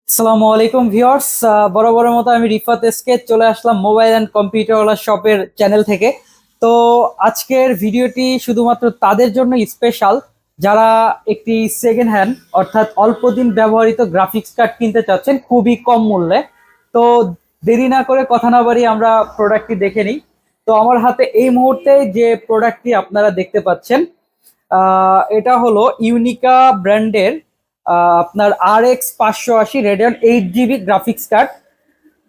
আসসালামু আলাইকুম ভিউয়ার্স, বরাবরের মতো আমি রিফাত এসকে চলে আসলাম মোবাইল অ্যান্ড কম্পিউটারওয়ালা শপের চ্যানেল থেকে। তো আজকের ভিডিওটি শুধুমাত্র তাদের জন্য স্পেশাল যারা একটি সেকেন্ড হ্যান্ড অর্থাৎ অল্প দিন ব্যবহৃত গ্রাফিক্স কার্ড কিনতে চাচ্ছেন খুবই কম মূল্যে। তো দেরি না করে কথা না বাড়িয়ে আমরা প্রোডাক্টটি দেখে নিই। তো আমার হাতে এই মুহূর্তে যে প্রোডাক্টটি আপনারা দেখতে পাচ্ছেন, এটা হলো ইউনিকা ব্র্যান্ডের আপনার RX 580 Radeon 8 GB graphics card.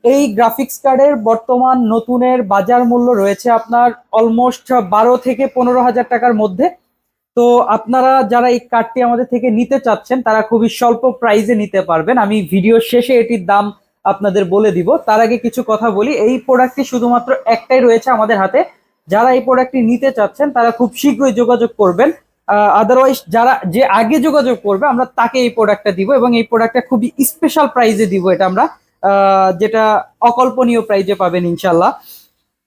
এই গ্রাফিক্স কার্ডের বর্তমান নতুনের বাজার মূল্য রয়েছে আপনার অলমোস্ট 12 থেকে 15 হাজার টাকার মধ্যে। তো আপনারা যারা এই কার্ডটি আমাদের থেকে নিতে চাচ্ছেন তারা খুবই স্বল্প প্রাইসে নিতে পারবেন। আমি ভিডিও শেষে এটির দাম আপনাদের বলে দিব। তার আগে কিছু কথা বলি, এই প্রোডাক্টটি শুধুমাত্র একটাই রয়েছে আমাদের হাতে। যারা এই প্রোডাক্টটি নিতে চাচ্ছেন তারা খুব শীঘ্রই যোগাযোগ করবেন। আদারওয়াইজ যারা যে আগে যোগাযোগ করবে আমরা তাকে এই প্রোডাক্টটা দিব, এবং এই প্রোডাক্টটা খুবই স্পেশাল প্রাইজে দিব। এটা আমরা যেটা অকল্পনীয় প্রাইজে পাবেন ইনশাল্লাহ।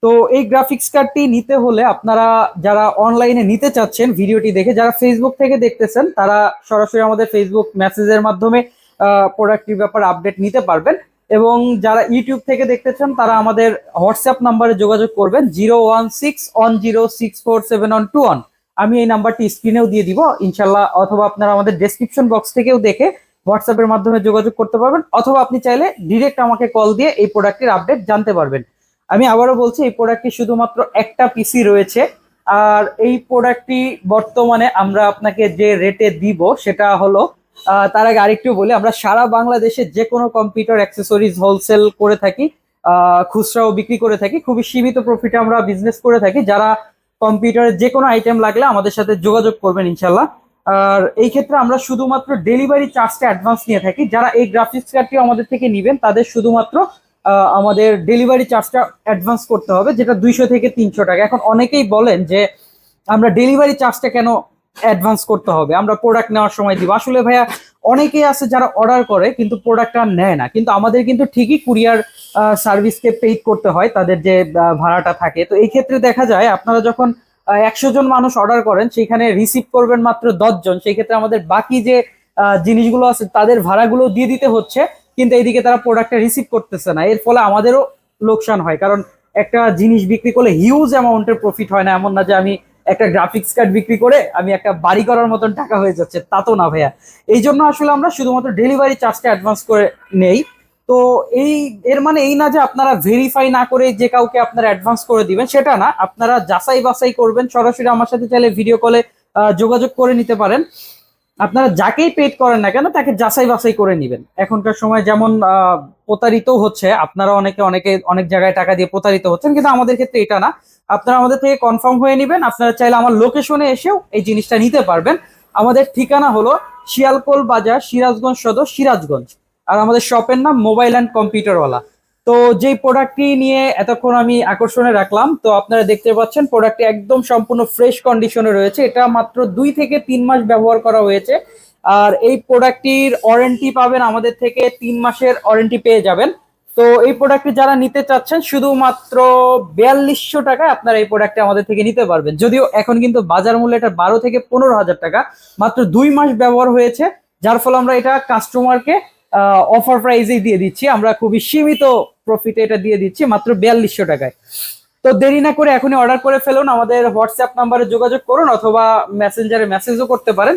তো এই গ্রাফিক্স কার্ডটি নিতে হলে আপনারা যারা অনলাইনে নিতে চাচ্ছেন ভিডিওটি দেখে, যারা ফেসবুক থেকে দেখতেছেন তারা সরাসরি আমাদের ফেসবুক মেসেজের মাধ্যমে প্রোডাক্টটির ব্যাপারে আপডেট নিতে পারবেন, এবং যারা ইউটিউব থেকে দেখতেছেন তারা আমাদের হোয়াটসঅ্যাপ নাম্বারে যোগাযোগ করবেন 01610647121। আমি এই নাম্বারটি স্ক্রিনেও দিয়ে দিব ইনশাল্লাহ, অথবা আপনারা আমাদের ডেসক্রিপশন বক্স থেকেও দেখে হোয়াটসঅ্যাপের মাধ্যমে যোগাযোগ করতে পারবেন, অথবা আপনি চাইলে ডিরেক্ট আমাকে কল দিয়ে এই প্রোডাক্টের আপডেট জানতে পারবেন। আমি আবারও বলছি, এই প্রোডাক্টটি শুধুমাত্র একটা পিসি রয়েছে। আর এই প্রোডাক্টটি বর্তমানে আমরা আপনাকে যে রেটে দিব সেটা হলো, তার আগে আরেকটু বলি, আমরা সারা বাংলাদেশে যে কোনো কম্পিউটার অ্যাক্সেসরিজ হোলসেল করে থাকি, খুচরাও বিক্রি করে থাকি। খুবই সীমিত প্রফিটে আমরা বিজনেস করে থাকি। যারা কম্পিউটারের যে কোনো আইটেম লাগলে আমাদের সাথে যোগাযোগ করবেন ইনশাল্লাহ। আর এই ক্ষেত্রে আমরা শুধুমাত্র ডেলিভারি চার্জটা অ্যাডভান্স নিয়ে থাকি। যারা এই গ্রাফিক্স কার্ডটি আমাদের থেকে নিবেন তাদের শুধুমাত্র আমাদের ডেলিভারি চার্জটা অ্যাডভান্স করতে হবে, যেটা 200 থেকে 300 টাকা। এখন অনেকেই বলেন যে আমরা ডেলিভারি চার্জটা কেন অ্যাডভান্স করতে হবে, আমরা প্রোডাক্ট নেওয়ার সময় দিব। আসলে ভাইয়া, অনেকেই আছে যারা অর্ডার করে কিন্তু প্রোডাক্টটা নেয় না, কিন্তু আমাদের কিন্তু ঠিকই কুরিয়ার সার্ভিসকে পেইড করতে হয়, তাদের যে ভাড়াটা থাকে। তো এই ক্ষেত্রে দেখা যায় আপনারা যখন 100 জন মানুষ অর্ডার করেন সেখানে রিসিভ করবেন মাত্র 10 জন, সেই ক্ষেত্রে আমাদের বাকি যে জিনিসগুলো আছে তাদের ভাড়াগুলো দিয়ে দিতে হচ্ছে, কিন্তু এইদিকে তারা প্রোডাক্টটা রিসিভ করতেছে না। এর ফলে আমাদেরও লোকসান হয়, কারণ একটা জিনিস বিক্রি করলে হিউজ অ্যামাউন্টের প্রফিট হয় না। এমন না যে আমি একটা গ্রাফিক্স কার্ড বিক্রি করে আমি একটা বাড়ি করার মতন টাকা হয়ে যাচ্ছে, তা তো না ভাইয়া। এই জন্য আসলে আমরা শুধুমাত্র ডেলিভারি চার্জটা অ্যাডভান্স করে নেই। তো এই এর মানে এই না যে আপনারা ভেরিফাই না করে যে কাউকে আপনারা অ্যাডভান্স করে দিবেন, সেটা না। আপনারা যাচাই বাছাই করবেন, সরাসরি আমার সাথে চাইলে ভিডিও কলে যোগাযোগ করে নিতে পারেন। আপনারা যাকেই পেড করেন না কেন তাকে যাচাই বাছাই করে নেবেন। এখনকার সময় যেমন প্রতারিত হচ্ছে, আপনারা অনেকে অনেকে অনেক জায়গায় টাকা দিয়ে প্রতারিত হচ্ছেন, কিন্তু আমাদের ক্ষেত্রে এটা না। আপনারা আমাদের থেকে কনফার্ম হয়ে নেবেন। আপনারা চাইলে আমার লোকেশনে এসেও এই জিনিসটা নিতে পারবেন। আমাদের ঠিকানা হলো শিয়ালকোল বাজার, সিরাজগঞ্জ সদর, সিরাজগঞ্জ। আর আমাদের শপের নাম মোবাইল অ্যান্ড কম্পিউটারওয়ালা। তো যেই প্রোডাক্টটি নিয়ে এতক্ষণ আমি আকর্ষণে রাখলাম, তো আপনারা দেখতে পাচ্ছেন প্রোডাক্টটি একদম সম্পূর্ণ ফ্রেশ কন্ডিশনে রয়েছে। এটা মাত্র 2 থেকে 3 মাস ব্যবহার করা হয়েছে। আর এই প্রোডাক্টটির ওয়ারেন্টি পাবেন আমাদের থেকে, 3 মাসের ওয়ারেন্টি পেয়ে যাবেন। তো এই প্রোডাক্টটি যারা নিতে চাচ্ছেন শুধুমাত্র 4200 টাকায় আপনারা এই প্রোডাক্টটি আমাদের থেকে নিতে পারবেন। যদিও এখন কিন্তু বাজার মূল্য এটা 12 থেকে 15 হাজার টাকা। মাত্র 2 মাস ব্যবহার হয়েছে, যার ফলে আমরা এটা কাস্টমারকে অফার প্রাইজেই দিয়ে দিচ্ছি। আমরা খুবই সীমিত প্রফিটে এটা দিয়ে দিচ্ছি মাত্র 4200 টাকায়। তো দেরি না করে এখনই অর্ডার করে ফেলুন, আমাদের হোয়াটসঅ্যাপ নাম্বারে যোগাযোগ করুন, অথবা মেসেঞ্জারে মেসেজও করতে পারেন।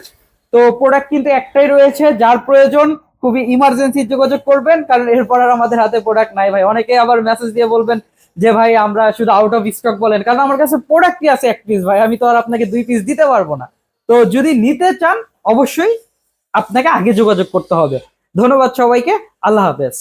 তো প্রোডাক্ট কিন্তু একটাই রয়েছে, যার প্রয়োজন খুবই ইমার্জেন্সি যোগাযোগ করবেন, কারণ এরপর আর আমাদের হাতে প্রোডাক্ট নাই ভাই। অনেকে আবার মেসেজ দিয়ে বলবেন যে ভাই আমরা শুধু আউট অফ স্টক বলেন, কারণ আমার কাছে প্রোডাক্টই আছে 1 পিস ভাই, আমি তো আর আপনাকে 2 পিস দিতে পারবো না। তো যদি নিতে চান অবশ্যই আপনাকে আগে যোগাযোগ করতে হবে। ধন্যবাদ সবাইকে, আল্লাহ হাফেজ।